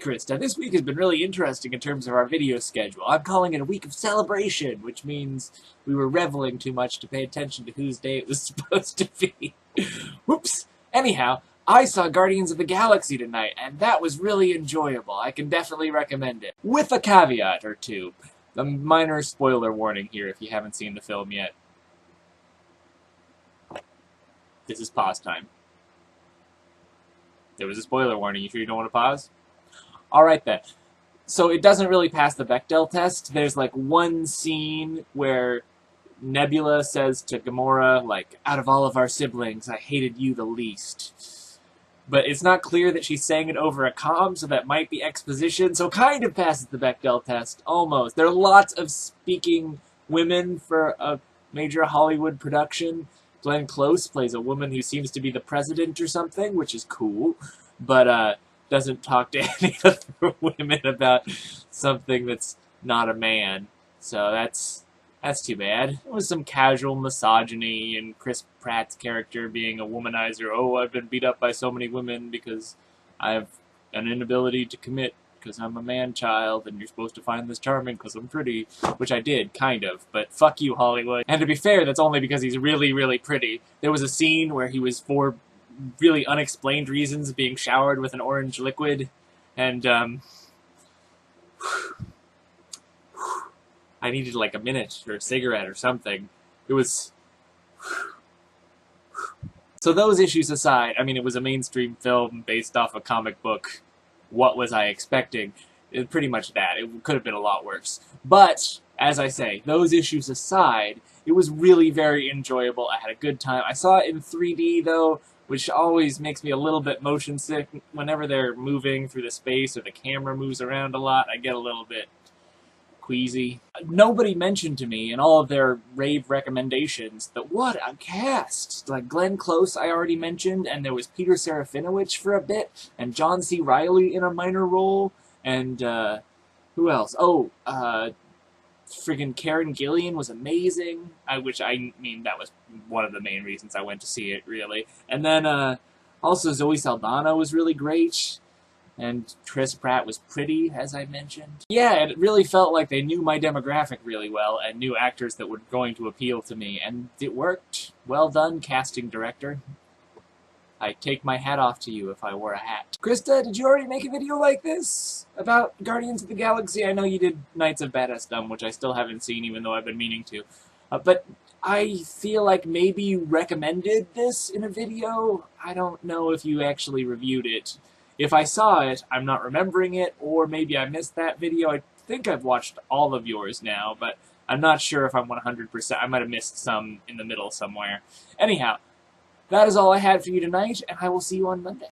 Krista. This week has been really interesting in terms of our video schedule. I'm calling it a week of celebration, which means we were reveling too much to pay attention to whose day it was supposed to be. Whoops. Anyhow, I saw Guardians of the Galaxy tonight, and that was really enjoyable. I can definitely recommend it. With a caveat or two. A minor spoiler warning here if you haven't seen the film yet. This is pause time. There was a spoiler warning. You sure you don't want to pause? Alright then. So it doesn't really pass the Bechdel test. There's like one scene where Nebula says to Gamora, like, out of all of our siblings, I hated you the least. But it's not clear that she's saying it over a comm, so that might be exposition, so kind of passes the Bechdel test. Almost. There are lots of speaking women for a major Hollywood production. Glenn Close plays a woman who seems to be the president or something, which is cool, but doesn't talk to any other women about something that's not a man. So that's too bad. It was some casual misogyny and Chris Pratt's character being a womanizer. Oh, I've been beat up by so many women because I have an inability to commit because I'm a man-child, and you're supposed to find this charming because I'm pretty, which I did, kind of, but fuck you, Hollywood. And to be fair, that's only because he's really, really pretty. There was a scene where he was, for really unexplained reasons, being showered with an orange liquid, and, I needed like a minute, or a cigarette, or something. It was... So those issues aside, I mean, it was a mainstream film based off a comic book. What was I expecting? It, pretty much that. It could have been a lot worse. But, as I say, those issues aside, it was really very enjoyable. I had a good time. I saw it in 3D, though, which always makes me a little bit motion sick. Whenever they're moving through the space or the camera moves around a lot, I get a little bit queasy. Nobody mentioned to me in all of their rave recommendations that what a cast! Like Glenn Close I already mentioned, and there was Peter Serafinowicz for a bit, and John C. Reilly in a minor role, and who else? Oh, friggin' Karen Gillan was amazing, which I mean that was one of the main reasons I went to see it, really. And then also Zoe Saldana was really great. And Chris Pratt was pretty, as I mentioned. Yeah, it really felt like they knew my demographic really well and knew actors that were going to appeal to me, and it worked. Well done, casting director. I take my hat off to you if I wore a hat. Krista, did you already make a video like this about Guardians of the Galaxy? I know you did Knights of Badassdom, which I still haven't seen, even though I've been meaning to. But I feel like maybe you recommended this in a video. I don't know if you actually reviewed it. If I saw it, I'm not remembering it, or maybe I missed that video. I think I've watched all of yours now, but I'm not sure if I'm 100%. I might have missed some in the middle somewhere. Anyhow, that is all I had for you tonight, and I will see you on Monday.